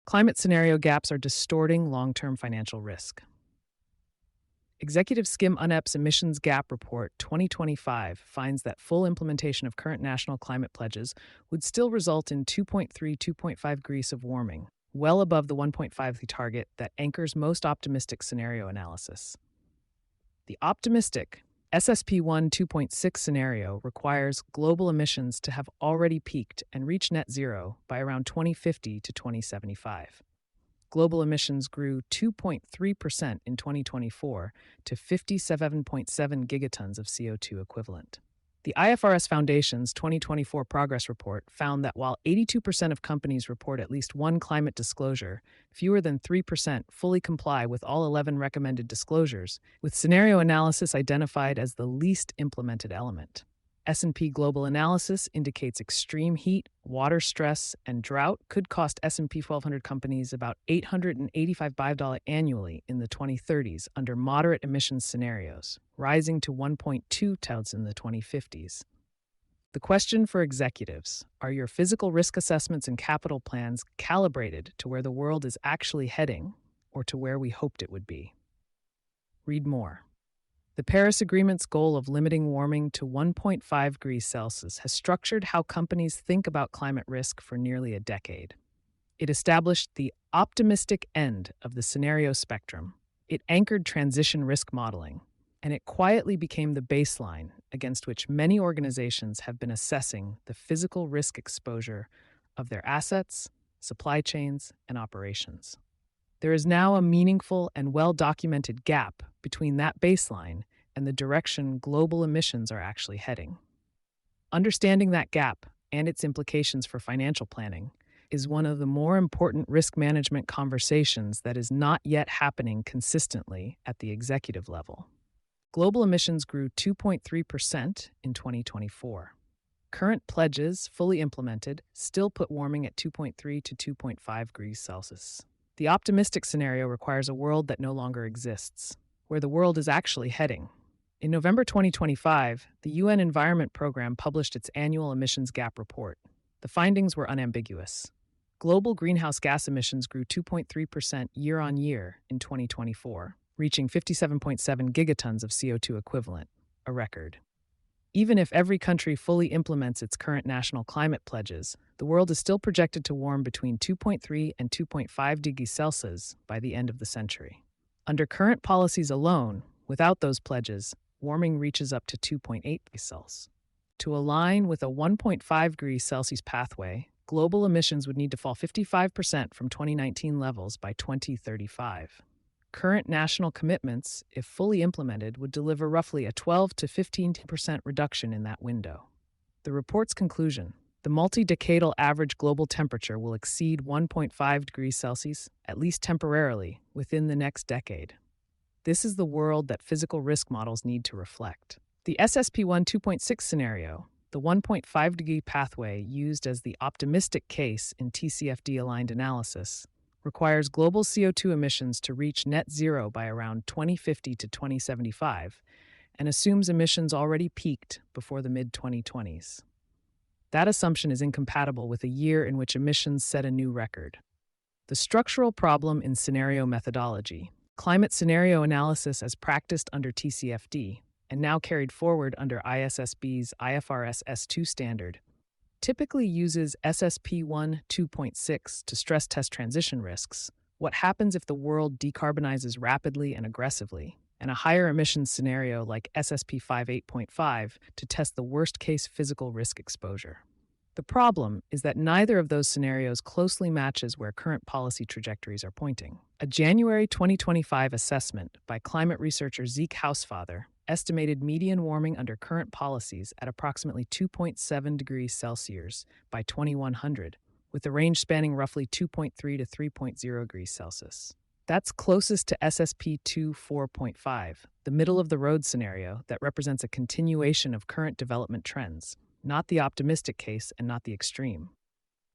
Climate scenario gaps are distorting long-term financial risk. Executive Skim UNEP's Emissions Gap Report 2025 finds that full implementation of current national climate pledges would still result in 2.5 degrees of warming, well above the 1.5 target that anchors most optimistic scenario analysis. The optimistic SSP1 2.6 scenario requires global emissions to have already peaked and reach net zero by around 2050 to 2075. Global emissions grew 2.3% in 2024 to 57.7 gigatons of CO2 equivalent. The IFRS Foundation's 2024 Progress Report found that while 82% of companies report at least one climate disclosure, fewer than 3% fully comply with all 11 recommended disclosures, with scenario analysis identified as the least implemented element. S&P Global Analysis indicates extreme heat, water stress, and drought could cost S&P 1200 companies about $885 annually in the 2030s under moderate emissions scenarios, rising to 1.2 touts in the 2050s. The question for executives: are your physical risk assessments and capital plans calibrated to where the world is actually heading, or to where we hoped it would be? Read more. The Paris Agreement's goal of limiting warming to 1.5 degrees Celsius has structured how companies think about climate risk for nearly a decade. It established the optimistic end of the scenario spectrum. It anchored transition risk modeling, and it quietly became the baseline against which many organizations have been assessing the physical risk exposure of their assets, supply chains, and operations. There is now a meaningful and well-documented gap between that baseline and the direction global emissions are actually heading. Understanding that gap and its implications for financial planning is one of the more important risk management conversations that is not yet happening consistently at the executive level. Global emissions grew 2.3% in 2024. Current pledges, fully implemented, still put warming at 2.3 to 2.5 degrees Celsius. The optimistic scenario requires a world that no longer exists, where the world is actually heading. In November 2025, the UN Environment Program published its annual emissions gap report. The findings were unambiguous. Global greenhouse gas emissions grew 2.3% year-on-year in 2024, reaching 57.7 gigatons of CO2 equivalent, a record. Even if every country fully implements its current national climate pledges, the world is still projected to warm between 2.3 and 2.5 degrees Celsius by the end of the century. Under current policies alone, without those pledges, warming reaches up to 2.8 degrees Celsius. To align with a 1.5 degrees Celsius pathway, global emissions would need to fall 55% from 2019 levels by 2035. Current national commitments, if fully implemented, would deliver roughly a 12 to 15% reduction in that window. The report's conclusion: the multi-decadal average global temperature will exceed 1.5 degrees Celsius, at least temporarily, within the next decade. This is the world that physical risk models need to reflect. The SSP1 2.6 scenario, the 1.5 degree pathway used as the optimistic case in TCFD-aligned analysis, requires global CO2 emissions to reach net zero by around 2050 to 2075, and assumes emissions already peaked before the mid-2020s. That assumption is incompatible with a year in which emissions set a new record. The structural problem in scenario methodology, climate scenario analysis as practiced under TCFD, and now carried forward under ISSB's IFRS S2 standard, typically uses SSP1 2.6 to stress test transition risks. What happens if the world decarbonizes rapidly and aggressively, and a higher emissions scenario like SSP5 8.5 to test the worst-case physical risk exposure. The problem is that neither of those scenarios closely matches where current policy trajectories are pointing. A January 2025 assessment by climate researcher Zeke Hausfather estimated median warming under current policies at approximately 2.7 degrees Celsius by 2100, with the range spanning roughly 2.3 to 3.0 degrees Celsius. That's closest to SSP2 4.5, the middle-of-the-road scenario that represents a continuation of current development trends, not the optimistic case and not the extreme.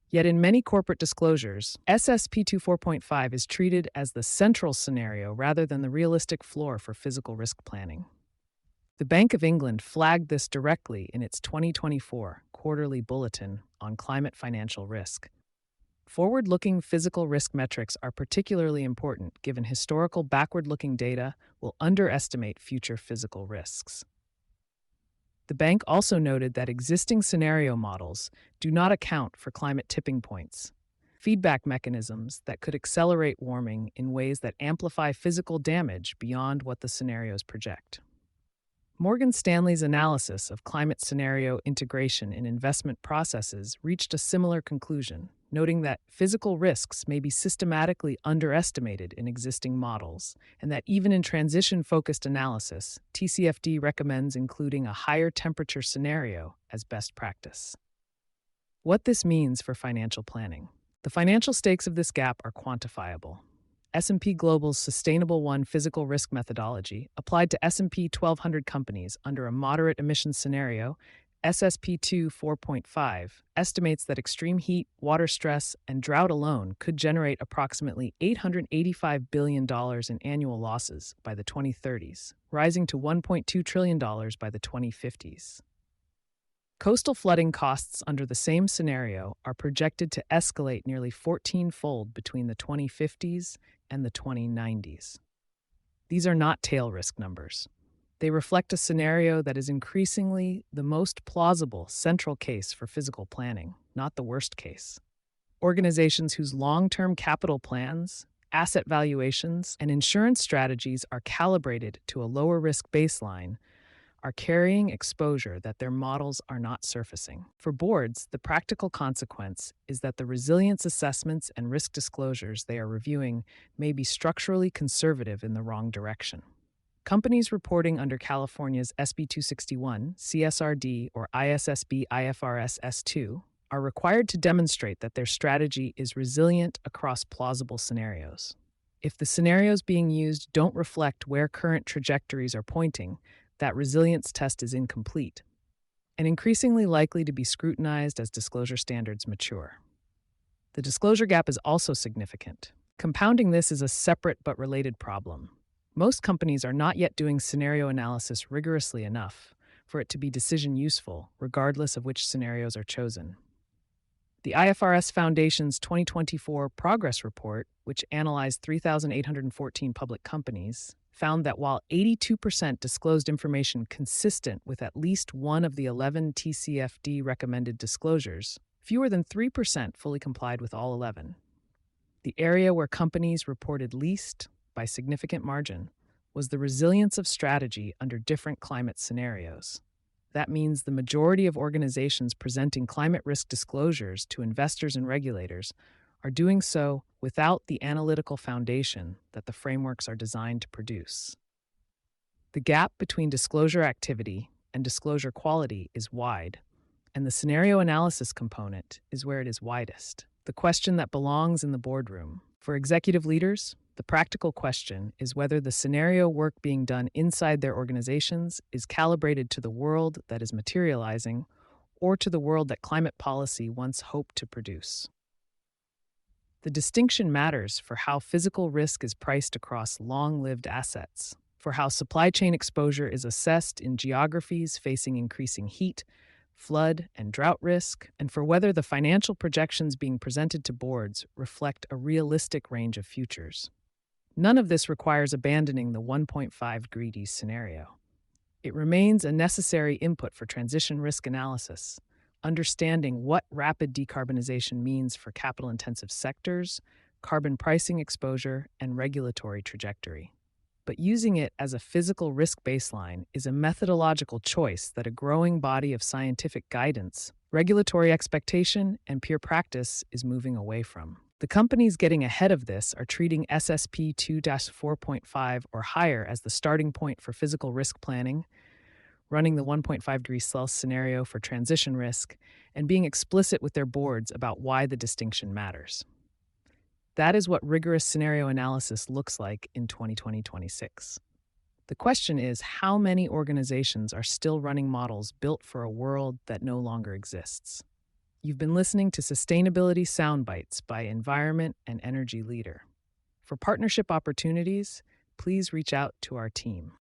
Yet in many corporate disclosures, SSP2 4.5 is treated as the central scenario rather than the realistic floor for physical risk planning. The Bank of England flagged this directly in its 2024 quarterly bulletin on climate financial risk. Forward-looking physical risk metrics are particularly important given historical backward-looking data will underestimate future physical risks. The bank also noted that existing scenario models do not account for climate tipping points, feedback mechanisms that could accelerate warming in ways that amplify physical damage beyond what the scenarios project. Morgan Stanley's analysis of climate scenario integration in investment processes reached a similar conclusion, noting that physical risks may be systematically underestimated in existing models, and that even in transition-focused analysis, TCFD recommends including a higher temperature scenario as best practice. What this means for financial planning. The financial stakes of this gap are quantifiable. S&P Global's Sustainable1 physical risk methodology, applied to S&P 1200 companies under a moderate emissions scenario, SSP2 4.5, estimates that extreme heat, water stress, and drought alone could generate approximately $885 billion in annual losses by the 2030s, rising to $1.2 trillion by the 2050s. Coastal flooding costs under the same scenario are projected to escalate nearly 14-fold between the 2050s and the 2090s. These are not tail risk numbers. They reflect a scenario that is increasingly the most plausible central case for physical planning, not the worst case. Organizations whose long-term capital plans, asset valuations, and insurance strategies are calibrated to a lower risk baseline are carrying exposure that their models are not surfacing. For boards, the practical consequence is that the resilience assessments and risk disclosures they are reviewing may be structurally conservative in the wrong direction. Companies reporting under California's SB 261, CSRD, or ISSB IFRS S2 are required to demonstrate that their strategy is resilient across plausible scenarios. If the scenarios being used don't reflect where current trajectories are pointing, that resilience test is incomplete and increasingly likely to be scrutinized as disclosure standards mature. The disclosure gap is also significant. Compounding this is a separate but related problem. Most companies are not yet doing scenario analysis rigorously enough for it to be decision useful, regardless of which scenarios are chosen. The IFRS Foundation's 2024 Progress Report, which analyzed 3,814 public companies, found that while 82% disclosed information consistent with at least one of the 11 TCFD recommended disclosures, fewer than 3% fully complied with all 11. The area where companies reported least, by significant margin, was the resilience of strategy under different climate scenarios. That means the majority of organizations presenting climate risk disclosures to investors and regulators are doing so without the analytical foundation that the frameworks are designed to produce. The gap between disclosure activity and disclosure quality is wide, and the scenario analysis component is where it is widest. The question that belongs in the boardroom. For executive leaders, the practical question is whether the scenario work being done inside their organizations is calibrated to the world that is materializing or to the world that climate policy once hoped to produce. The distinction matters for how physical risk is priced across long-lived assets, for how supply chain exposure is assessed in geographies facing increasing heat, flood, and drought risk, and for whether the financial projections being presented to boards reflect a realistic range of futures. None of this requires abandoning the 1.5 degrees scenario. It remains a necessary input for transition risk analysis, understanding what rapid decarbonization means for capital-intensive sectors, carbon pricing exposure, and regulatory trajectory. But using it as a physical risk baseline is a methodological choice that a growing body of scientific guidance, regulatory expectation, and peer practice is moving away from. The companies getting ahead of this are treating SSP 2-4.5 or higher as the starting point for physical risk planning, running the 1.5 degrees Celsius scenario for transition risk, and being explicit with their boards about why the distinction matters. That is what rigorous scenario analysis looks like in 2026. The question is, how many organizations are still running models built for a world that no longer exists? You've been listening to Sustainability Soundbites by Environment and Energy Leader. For partnership opportunities, please reach out to our team.